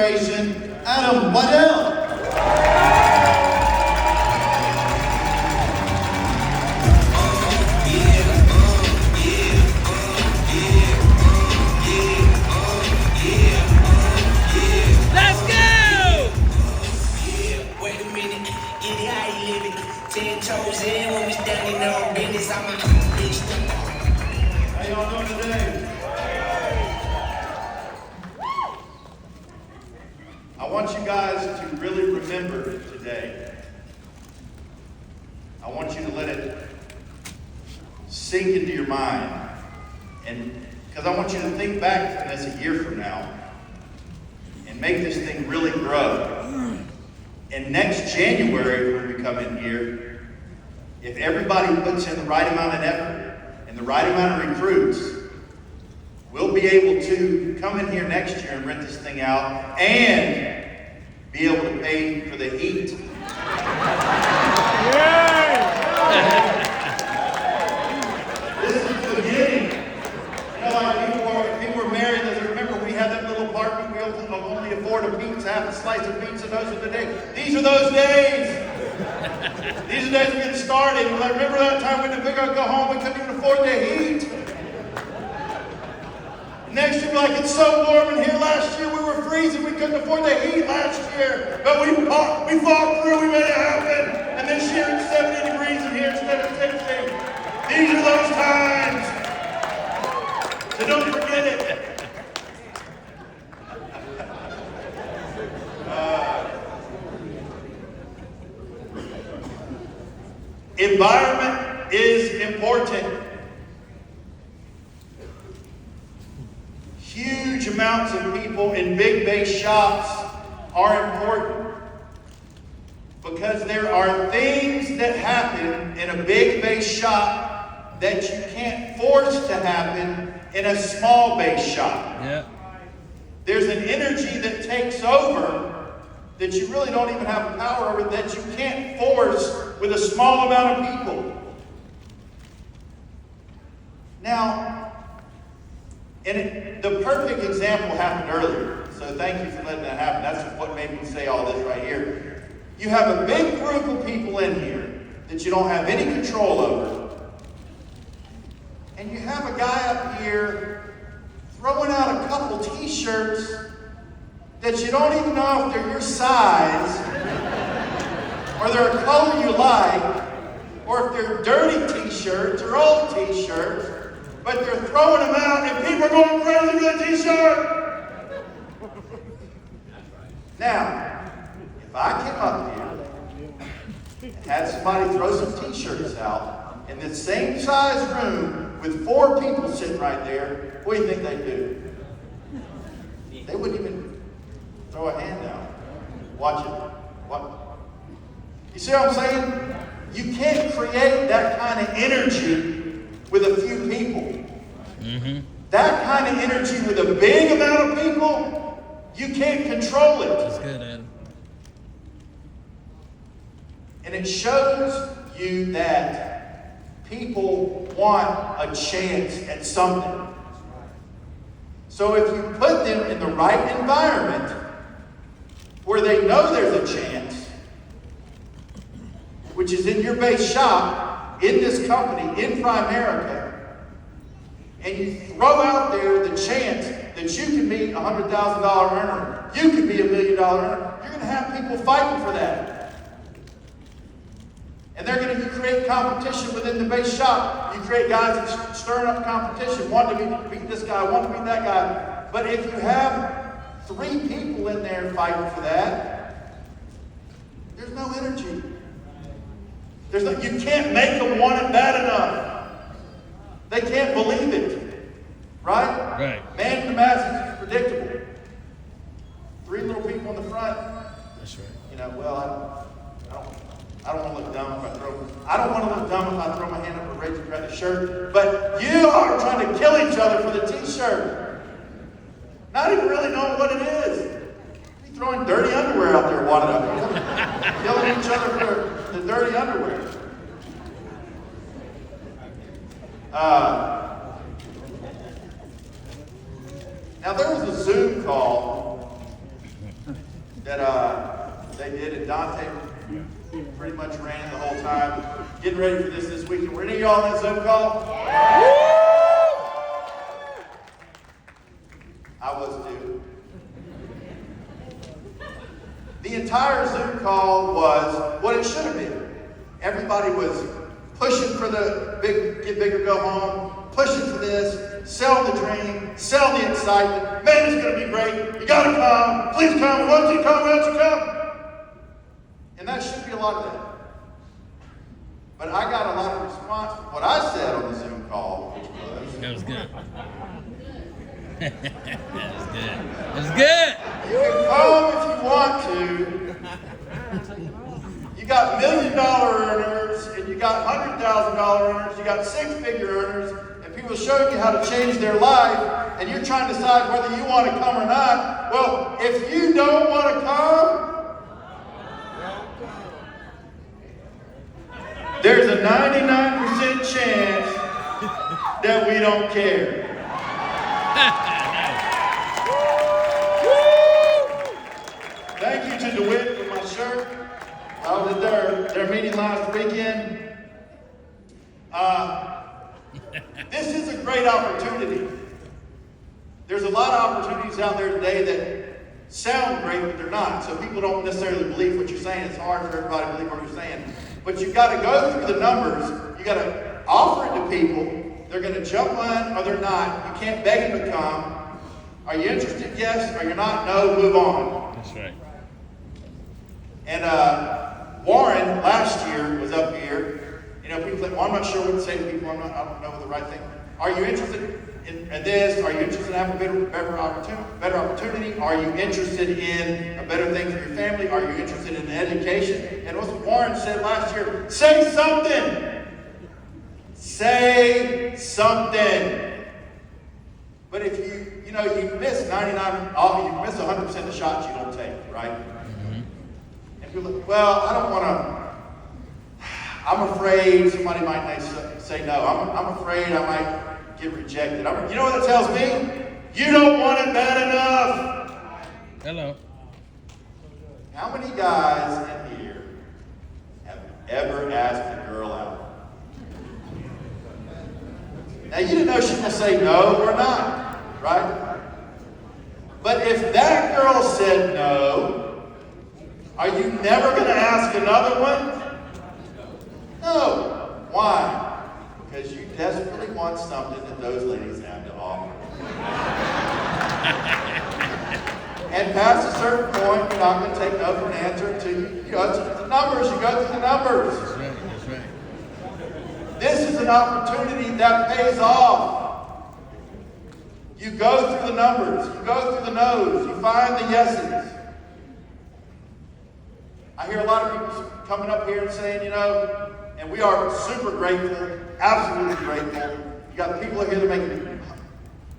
Adam Waddell. Let's go! Wait a minute, get it how you live it. 10 toes in when we standing on business. I'm a bitch. How y'all doing today? I want you guys to really remember today. I want you to let it sink into your mind. And because I want you to think back from this a year from now and make this thing really grow. And next January, when we come in here, if everybody puts in the right amount of effort and the right amount of recruits, we'll be able to come in here next year and rent this thing out and be able to pay for the heat. This is the beginning. You know, like people were married, they remember we had that little apartment, we only afford a pizza, half a slice of pizza, those are the days. These are those days. These are days we're getting started. I remember that time we had to figure out go home, we couldn't even afford the heat. Next year, like, it's so warm in here. Last year we were freezing, we couldn't afford the heat last year. But we fought through, we made it happen. And this year it's 70 degrees in here instead of 60. These are those times. So don't forget it. Environment is important. Huge amounts of people in big base shops are important because there are things that happen in a big base shop that you can't force to happen in a small base shop. Yeah. There's an energy that takes over that you really don't even have power over, that you can't force with a small amount of people. Now, and the perfect example happened earlier, so thank you for letting that happen. That's what made me say all this right here. You have a big group of people in here that you don't have any control over, and you have a guy up here throwing out a couple t-shirts that you don't even know if they're your size, or they're a color you like, or if they're dirty t-shirts or old t-shirts, but they're throwing them out and people are going crazy with a t-shirt. Now, if I came up here and had somebody throw some t-shirts out in the same size room with 4 people sitting right there, what do you think they'd do? They wouldn't even throw a hand out. Watch it. What? You see what I'm saying? You can't create that kind of energy with a few people. Mm-hmm. That kind of energy with a big amount of people, you can't control it. That's good, Ed. And it shows you that people want a chance at something. So if you put them in the right environment where they know there's a chance, which is in your base shop, in this company, in Primerica, and you throw out there the chance that you can be a $100,000 earner, you can be $1 million earner, you're going to have people fighting for that. And they're going to create competition within the base shop. You create guys that stirring up competition, one to beat this guy, one to beat that guy. But if you have 3 people in there fighting for that, there's no energy. You can't make them want it bad enough. They can't believe it. Right? Right. Man in the masses is predictable. 3 little people in the front. That's right. You know, well, I don't want to look dumb if I throw my hand up and raise and grab the shirt. But you are trying to kill each other for the t-shirt. Not even really knowing what it is. You're throwing dirty underwear out there, wadded up. Killing each other for the dirty underwear. Now there was a Zoom call that they did, and Dante pretty much ran it the whole time. Getting ready for this weekend. Were any of y'all on that Zoom call? I was too. The entire Zoom call was what it should have been. Everybody was pushing for the get bigger, go home, pushing for this, sell the dream, sell the excitement. Man, it's going to be great. You got to come. Please come. We want you to come. We want you to come. And that should be a lot of that. But I got a lot of response from what I said on the Zoom call, which was... That was good. That was good. That was good. You can come if you want to. You got $1 million earners, and you got $100,000 earners, you got six-figure earners, and people showing you how to change their life, and you're trying to decide whether you want to come or not. Well, if you don't want to come, there's a 99% chance that we don't care. Thank you to DeWitt for my shirt. I was at their meeting last weekend. This is a great opportunity. There's a lot of opportunities out there today that sound great, but they're not. So people don't necessarily believe what you're saying. It's hard for everybody to believe what you're saying. But you've got to go through the numbers. You've got to offer it to people. They're going to jump on or they're not. You can't beg them to come. Are you interested? Yes. Are you not? No. Move on. That's right. And Warren last year was up here. You know, people think, well, I'm not sure what to say to people. I don't know the right thing. Are you interested in this? Are you interested in having a better opportunity? Are you interested in a better thing for your family? Are you interested in education? And what Warren said last year, say something. Say something. But if you miss you miss 100% of the shots you don't take, right? And people look, well, I don't want to, I'm afraid somebody might say no. I'm afraid I might get rejected. You know what that tells me? You don't want it bad enough. Hello. How many guys in here have ever asked a girl out? Now, you didn't know she was going to say no or not, right? But if that girl said no, are you never going to ask another one? No. Why? Because you desperately want something that those ladies have to offer. And past a certain point, you're not going to take no for an answer until you go through the numbers. You go through the numbers. That's right. That's right. This is an opportunity that pays off. You go through the numbers. You go through the no's. You find the yeses. I hear a lot of people coming up here and saying, and we are super grateful, absolutely grateful. You got people here that are making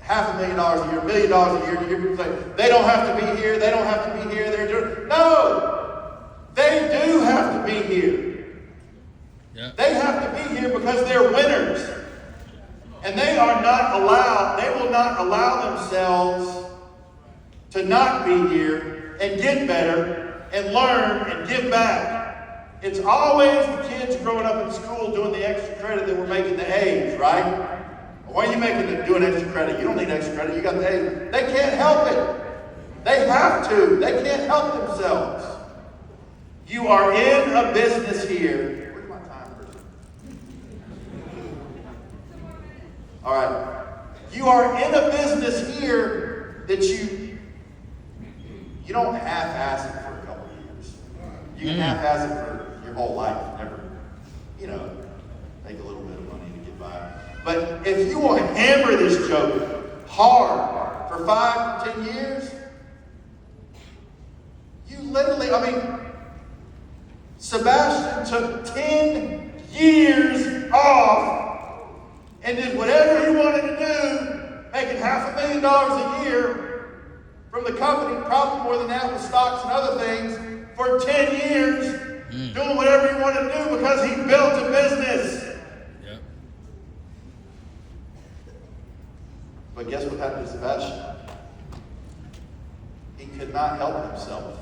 $500,000 a year, $1 million a year. You hear people say, they don't have to be here, they don't have to be here. No! They do have to be here. Yeah. They have to be here because they're winners. And they will not allow themselves to not be here and get better and learn and give back. It's always the kids growing up in school doing the extra credit that were making the A's, right? Why are you doing extra credit? You don't need extra credit. You got the A's. They can't help it. They have to. They can't help themselves. You are in a business here. Where's my time person? All right. You are in a business here that you don't half-ass it for a couple of years. You can half-ass it for your whole life. Never, make a little bit of money to get by. But if you will hammer this joke hard for 5 to 10 years, you literally, Sebastian took 10 years off and did whatever he wanted to do, making $500,000 a year from the company, probably more than that with stocks and other things, for 10 years, doing whatever he wanted to do because he built a business. Yeah. But guess what happened to Sebastian? He could not help himself.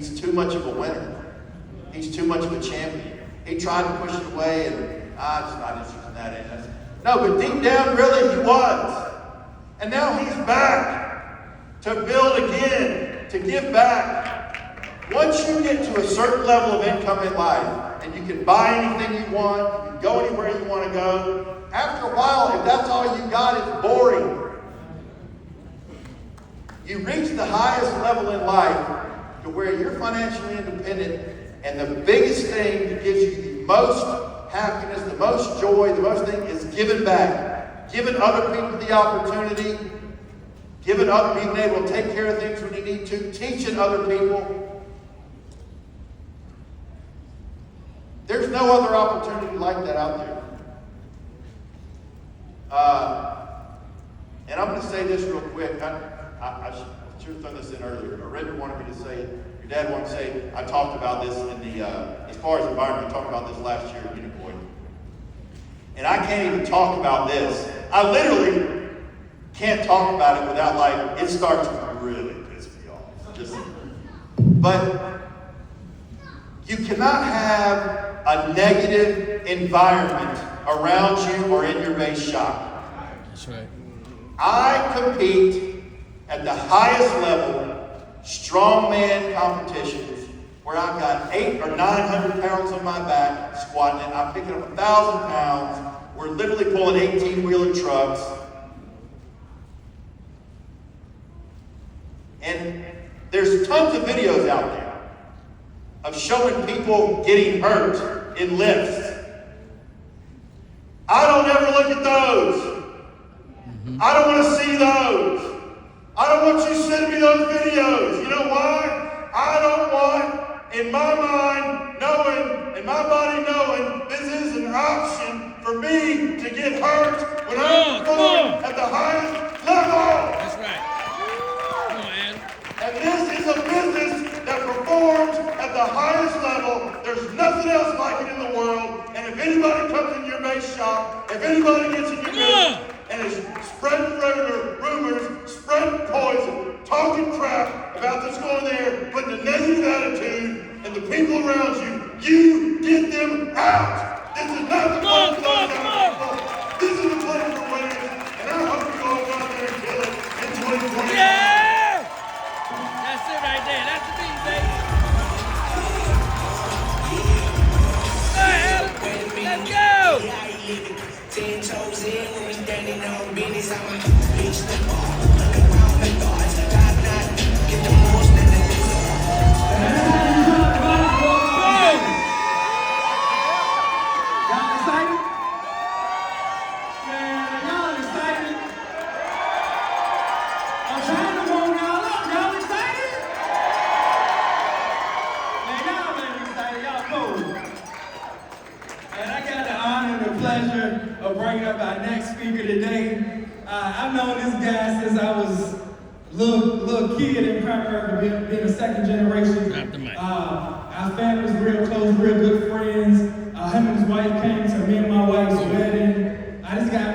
he's too much of a winner. He's too much of a champion. He tried to push it away and, I'm just not interested in that. No, but deep down, really, he was. And now he's back to build again, to give back. Once you get to a certain level of income in life, and you can buy anything you want, you can go anywhere you want to go, after a while, if that's all you got, it's boring. You reach the highest level in life to where you're financially independent, and the biggest thing that gives you the most happiness, the most joy, the most thing is giving back. Giving other people the opportunity, being able to take care of things when you need to, teaching other people. There's no other opportunity like that out there. And I'm going to say this real quick. I should have done this in earlier. Ritter wanted me to say it. Your dad wanted to say it. I talked about this in the, as far as environment, I talked about this last year at Unicoid. And I can't even talk about this. I literally can't talk about it without, like, it starts to really piss me off. But you cannot have a negative environment around you or in your base shop. That's right. I compete at the highest level, strongman competitions, where I've got 800 or 900 pounds on my back squatting it. I'm picking up 1,000 pounds. We're literally pulling 18-wheeler trucks. And there's tons of videos out there of showing people getting hurt in lifts. I don't ever look at those. I don't want to see those. I don't want you sending me those videos. You know why? I don't want, in my mind, knowing, in my body knowing, this is an option for me to get hurt when I'm performing at the highest level. That's right. Come on, man. And this is a business that performs at the highest level. There's nothing else like it in the world. And if anybody comes in your base shop, if anybody gets in your business and is spreading rumors, spreading poison, talking crap about this going there, putting a negative attitude in the people around you, you get them out. This is not the place to go down. This is the place for winners. And I hope you all go out there and kill it in 2020. Yeah! That's it right there. That's the beat, baby. Go ahead, let's go! 10 toes in when we standing on business. I'm a bitch, the ball. Look around the guards. God, not get the most in the Y'all excited? Man, y'all excited? I'm trying to warm y'all up. Y'all excited? Man, y'all ain't excited. Y'all cool. And I got the honor and the pleasure of bringing up our next speaker today. I've known this guy since I was a little kid in Cranberry, being a second generation. Drop the mic. Our family's real close, real good friends. Him and his wife came to me and my wife's wedding. I just got